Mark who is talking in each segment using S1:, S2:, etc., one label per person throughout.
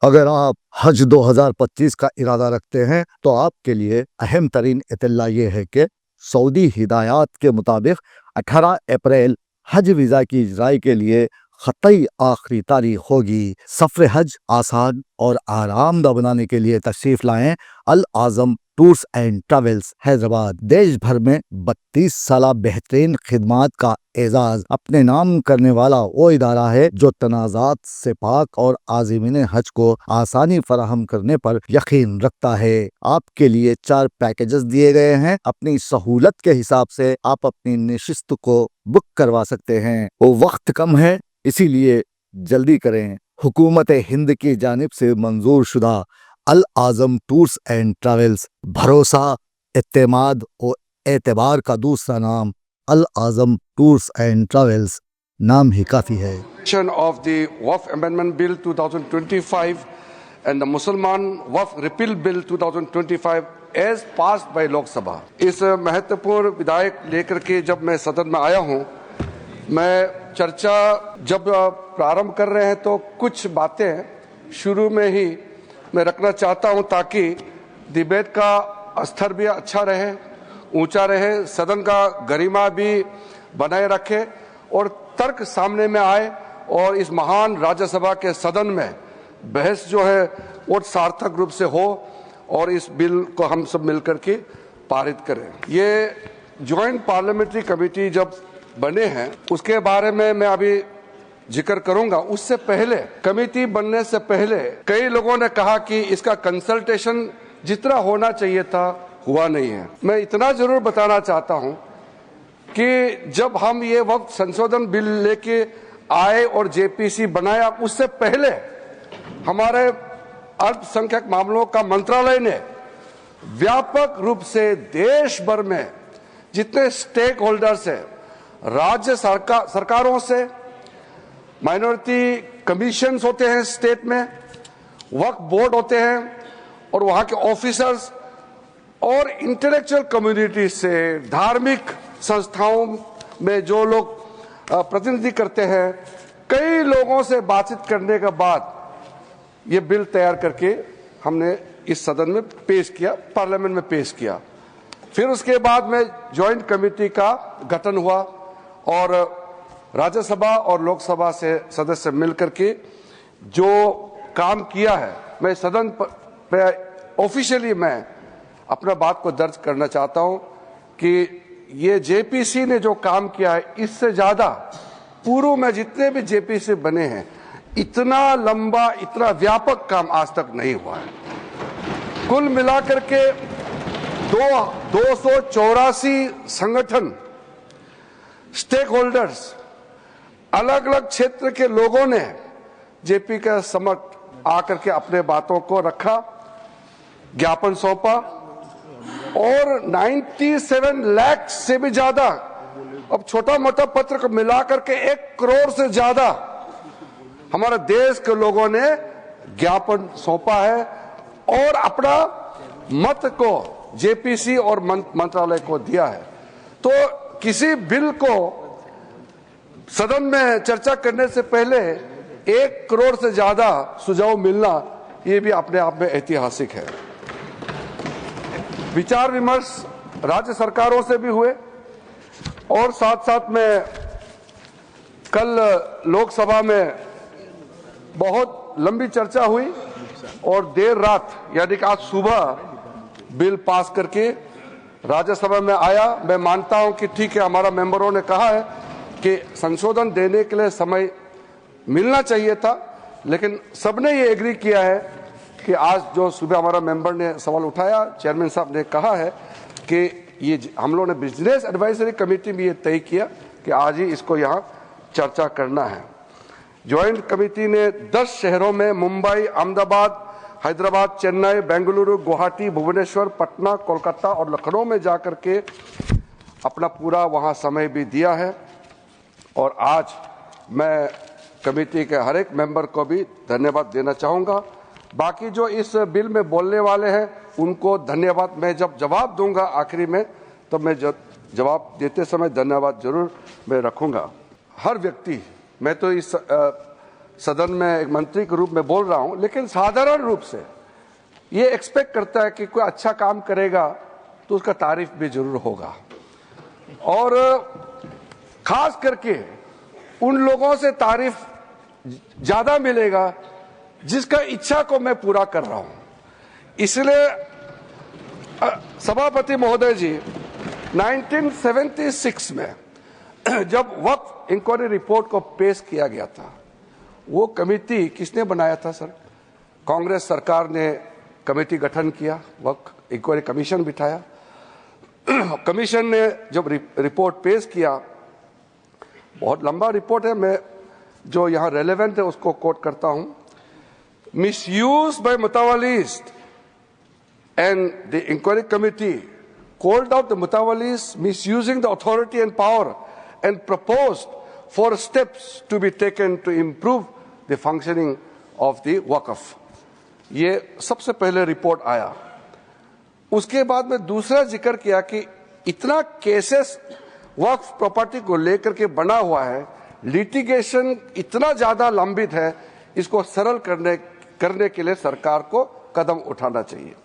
S1: अगर आप हज 2025 का इरादा रखते हैं तो आपके लिए अहम तरीन इत्तला ये है कि सऊदी हिदायत के मुताबिक 18 अप्रैल हज वीज़ा की इजराई के लिए ख़तई आखिरी तारीख होगी। सफ़र हज आसान और आरामदा बनाने के लिए तशरीफ़ लाएं अल आज़म टूर्स एंड ट्रैवल्स हैदराबाद। देश भर में 32 साल बेहतरीन खिदमात का एजाज अपने नाम करने वाला वो इदारा है जो तनाज़ात से पाक और आज़मीन हज को आसानी फराहम करने पर यकीन रखता है। आपके लिए 4 पैकेजेस दिए गए हैं। अपनी सहूलत के हिसाब से आप अपनी नशिस्त को बुक करवा सकते हैं। वो वक्त कम है, इसीलिए जल्दी करें। हुकूमत हिंद की जानिब से मंजूर शुदा अल आज़म टूर्स एंड ट्रैवल्स, भरोसा, इत्तेमाद और एतबार का दूसरा नाम अल आज़म टूर्स एंड ट्रैवल्स, नाम ही काफ़ी है।
S2: Of the Waqf Amendment Bill 2025 and the Musliman Waqf Repeal Bill 2025 as passed by Lok Sabha। इस महत्वपूर्ण विधेयक लेकर के जब मैं सदन में आया हूं, मैं चर्चा जब प्रारंभ कर रहे हैं तो कुछ बातें शुरू में ही मैं रखना चाहता हूं ताकि डिबेट का स्तर भी अच्छा रहे, ऊंचा रहे, सदन का गरिमा भी बनाए रखे और तर्क सामने में आए और इस महान राज्यसभा के सदन में बहस जो है वो सार्थक रूप से हो और इस बिल को हम सब मिलकर के पारित करें। ये ज्वाइंट पार्लियामेंट्री कमेटी जब बने हैं उसके बारे में मैं अभी जिक्र करूंगा। उससे पहले कमेटी बनने से पहले कई लोगों ने कहा कि इसका कंसल्टेशन जितना होना चाहिए था हुआ नहीं है। मैं इतना जरूर बताना चाहता हूं कि जब हम ये वक्त संशोधन बिल लेके आए और जेपीसी बनाया उससे पहले हमारे अल्पसंख्यक मामलों का मंत्रालय ने व्यापक रूप से देश भर में जितने स्टेक होल्डर्स हैं, राज्य सरकारों से, माइनॉरिटी कमीशंस होते हैं स्टेट में, वक्फ बोर्ड होते हैं और वहां के ऑफिसर्स और इंटेलेक्चुअल कम्युनिटी से, धार्मिक संस्थाओं में जो लोग प्रतिनिधि करते हैं, कई लोगों से बातचीत करने के बाद ये बिल तैयार करके हमने इस सदन में पेश किया, पार्लियामेंट में पेश किया। फिर उसके बाद में ज्वाइंट कमेटी का गठन हुआ और राज्यसभा और लोकसभा से सदस्य मिलकर के जो काम किया है, मैं सदन पे ऑफिशियली मैं अपना बात को दर्ज करना चाहता हूं कि ये जेपीसी ने जो काम किया है इससे ज्यादा पूर्व में जितने भी जेपीसी बने हैं इतना लंबा, इतना व्यापक काम आज तक नहीं हुआ है। कुल मिलाकर के 284 संगठन, स्टेक होल्डर्स, अलग अलग क्षेत्र के लोगों ने जेपी के समक्ष आकर के अपने बातों को रखा, ज्ञापन सौंपा और 97 लाख से भी ज्यादा, अब छोटा मोटा पत्र को मिलाकर के 1 करोड़ से ज्यादा हमारे देश के लोगों ने ज्ञापन सौंपा है और अपना मत को जेपीसी और मंत्रालय को दिया है। तो किसी बिल को सदन में चर्चा करने से पहले 1 करोड़ से ज्यादा सुझाव मिलना ये भी अपने आप में ऐतिहासिक है। विचार विमर्श राज्य सरकारों से भी हुए और साथ साथ में कल लोकसभा में बहुत लंबी चर्चा हुई और देर रात यानी कि आज सुबह बिल पास करके राज्यसभा में आया। मैं मानता हूं कि ठीक है, हमारा मेंबरों ने कहा है कि संशोधन देने के लिए समय मिलना चाहिए था, लेकिन सबने ये एग्री किया है कि आज जो सुबह हमारा मेंबर ने सवाल उठाया, चेयरमैन साहब ने कहा है कि ये हम लोगों ने बिजनेस एडवाइजरी कमेटी में ये तय किया कि आज ही इसको यहाँ चर्चा करना है। ज्वाइंट कमेटी ने 10 शहरों में मुंबई, अहमदाबाद, हैदराबाद, चेन्नई, बेंगलुरु, गुवाहाटी, भुवनेश्वर, पटना, कोलकाता और लखनऊ में जाकर के अपना पूरा वहां समय भी दिया है और आज मैं कमेटी के हर एक मेंबर को भी धन्यवाद देना चाहूंगा। बाकी जो इस बिल में बोलने वाले हैं उनको धन्यवाद, मैं जब जवाब दूंगा आखिरी में तो मैं जवाब देते समय धन्यवाद जरूर मैं रखूंगा। हर व्यक्ति, मैं तो इस सदन में एक मंत्री के रूप में बोल रहा हूं, लेकिन साधारण रूप से ये एक्सपेक्ट करता है कि कोई अच्छा काम करेगा तो उसका तारीफ भी जरूर होगा, और खास करके उन लोगों से तारीफ ज्यादा मिलेगा जिसका इच्छा को मैं पूरा कर रहा हूं। इसलिए सभापति महोदय जी, 1976 में जब वक्फ इंक्वायरी रिपोर्ट को पेश किया गया था, वो कमेटी किसने बनाया था सर? कांग्रेस सरकार ने कमेटी गठन किया, वक्फ इंक्वायरी कमीशन बिठाया। कमीशन ने जब रिपोर्ट पेश किया, बहुत लंबा रिपोर्ट है, मैं जो यहाँ रेलेवेंट है उसको कोट करता हूं। मिसयूज बाय मुतावलीज and the inquiry committee called out the mutawalis misusing the authority and power and proposed for steps to be taken to improve the functioning of the waqf। ये सबसे पहले report आया। उसके बाद में दूसरा जिक्र किया कि इतना केसेस वक्फ प्रॉपर्टी को लेकर के बना हुआ है, लिटिगेशन इतना ज्यादा लंबित है, इसको सरल करने के लिए सरकार को कदम उठाना चाहिए।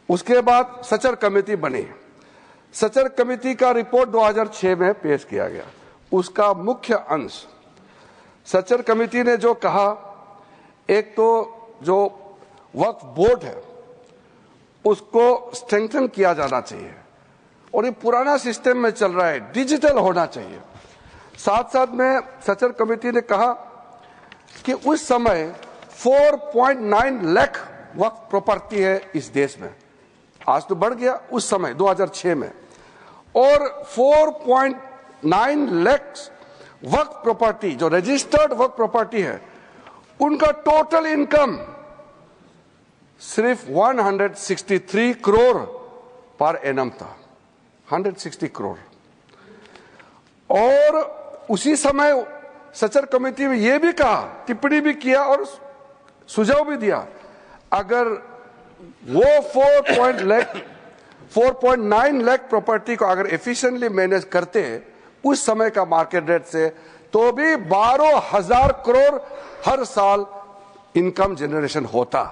S2: उसके बाद सचर कमेटी बनी। सचर कमेटी का रिपोर्ट 2006 में पेश किया गया। उसका मुख्य अंश सचर कमेटी ने जो कहा, एक तो जो वक्फ बोर्ड है उसको स्ट्रेंथन किया जाना चाहिए, और ये पुराना सिस्टम में चल रहा है, डिजिटल होना चाहिए। साथ साथ में सचर कमेटी ने कहा कि उस समय 4.9 लाख वक्फ प्रॉपर्टी है इस देश में, आज तो बढ़ गया, उस समय 2006 में, और 4.9 लाख वक्फ प्रॉपर्टी जो रजिस्टर्ड वक्फ प्रॉपर्टी है, उनका टोटल इनकम सिर्फ 163 करोड़ पर एनम था, 160 करोड़। और उसी समय सचर कमेटी में यह भी कहा, टिप्पणी भी किया और सुझाव भी दिया, अगर वो 4.9 लाख प्रॉपर्टी को अगर एफिशिएंटली मैनेज करते उस समय का मार्केट रेट से, तो भी 12,000 करोड़ हर साल इनकम जनरेशन होता।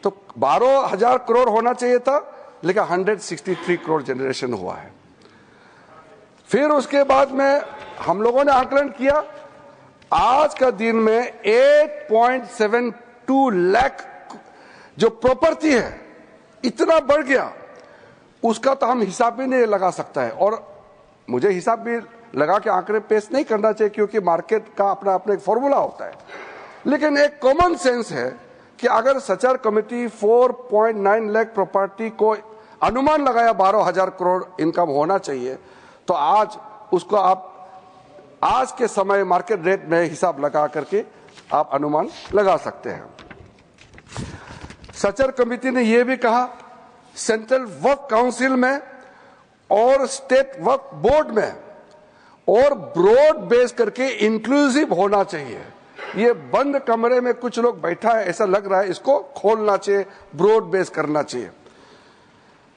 S2: तो 12,000 करोड़ होना चाहिए था, लेकिन 163 करोड़ जनरेशन हुआ है। फिर उसके बाद में हम लोगों ने आकलन किया, आज का दिन में 8.72 लाख जो प्रॉपर्टी है इतना बढ़ गया, उसका तो हम हिसाब भी नहीं लगा सकता है, और मुझे हिसाब भी लगा के आंकड़े पेश नहीं करना चाहिए, क्योंकि मार्केट का अपना अपना एक फॉर्मूला होता है। लेकिन एक कॉमन सेंस है कि अगर सचर कमेटी 4.9 लाख प्रॉपर्टी को अनुमान लगाया 12,000 करोड़ इनकम होना चाहिए, तो आज उसको आप आज के समय मार्केट रेट में हिसाब लगा करके आप अनुमान लगा सकते हैं। सचर कमेटी ने यह भी कहा, सेंट्रल वक्फ काउंसिल में और स्टेट वक्फ बोर्ड में और ब्रॉड बेस करके इंक्लूसिव होना चाहिए। ये बंद कमरे में कुछ लोग बैठा है ऐसा लग रहा है, इसको खोलना चाहिए, ब्रॉड बेस करना चाहिए।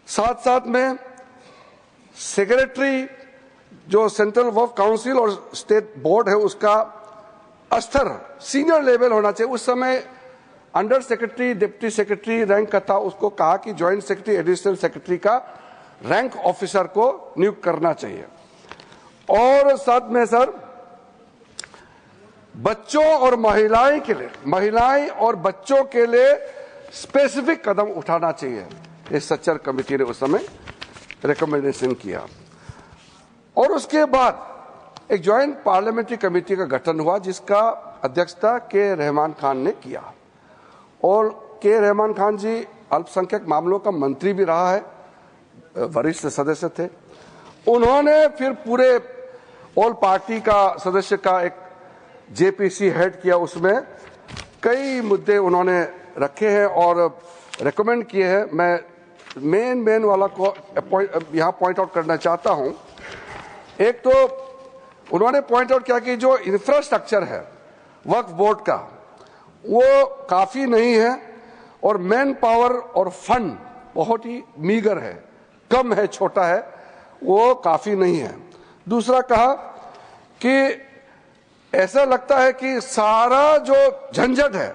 S2: साथ साथ में सेक्रेटरी जो सेंट्रल वक्फ काउंसिल और स्टेट बोर्ड है उसका स्तर सीनियर लेवल होना चाहिए। उस समय under secretary, deputy secretary rank का था, उसको कहा कि ज्वाइंट सेक्रेटरी, एडिशनल सेक्रेटरी का रैंक ऑफिसर को नियुक्त करना चाहिए। और साथ में सर बच्चों और महिलाएं के लिए, महिलाएं और बच्चों के लिए स्पेसिफिक कदम उठाना चाहिए। इस सचर कमेटी ने उस समय रिकमेंडेशन किया। और उसके बाद एक ज्वाइंट पार्लियामेंट्री कमेटी का गठन हुआ, जिसका अध्यक्षता के रहमान खान ने किया। और के रहमान खान जी अल्पसंख्यक मामलों का मंत्री भी रहा है, वरिष्ठ सदस्य थे। उन्होंने फिर पूरे ऑल पार्टी का सदस्य का एक जेपीसी हेड किया, उसमें कई मुद्दे उन्होंने रखे हैं और रेकमेंड किए हैं। मैं मेन वाला को यहाँ पॉइंट आउट करना चाहता हूँ। एक तो उन्होंने पॉइंट आउट किया कि जो इंफ्रास्ट्रक्चर है वक्फ बोर्ड का वो काफी नहीं है, और मैन पावर और फंड बहुत ही मीगर है, कम है, छोटा है, वो काफी नहीं है। दूसरा कहा कि ऐसा लगता है कि सारा जो झंझट है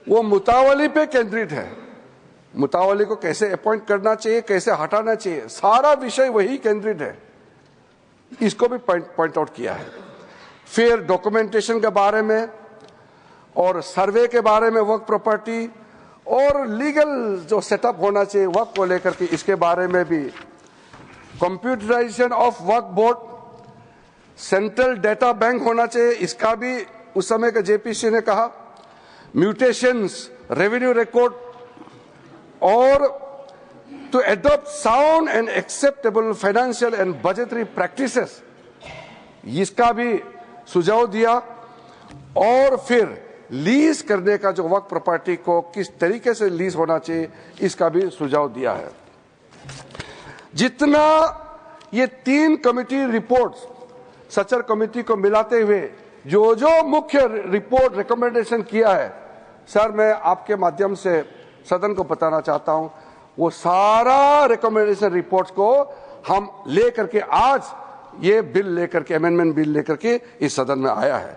S2: वो मुतावली पे केंद्रित है। मुतावली को कैसे अपॉइंट करना चाहिए, कैसे हटाना चाहिए, सारा विषय वही केंद्रित है। इसको भी पॉइंट आउट किया है। फिर डॉक्यूमेंटेशन के बारे में और सर्वे के बारे में, वर्क प्रॉपर्टी और लीगल जो सेटअप होना चाहिए वर्क को लेकर के, इसके बारे में भी। Computerisation of work board, central data bank होना चाहिए, इसका भी उस समय का जेपीसी ने कहा। म्यूटेशंस, रेवेन्यू रिकॉर्ड और to adopt sound and acceptable financial and budgetary practices, इसका भी सुझाव दिया। और फिर लीज करने का जो वर्क प्रॉपर्टी को किस तरीके से लीज होना चाहिए, इसका भी सुझाव दिया है। जितना ये 3 कमिटी रिपोर्ट्स सचर कमिटी को मिलाते हुए जो जो मुख्य रिपोर्ट रिकमेंडेशन किया है, सर मैं आपके माध्यम से सदन को बताना चाहता हूं, वो सारा रिकमेंडेशन रिपोर्ट्स को हम लेकर के आज ये बिल लेकर के, अमेंडमेंट बिल लेकर के इस सदन में आया है।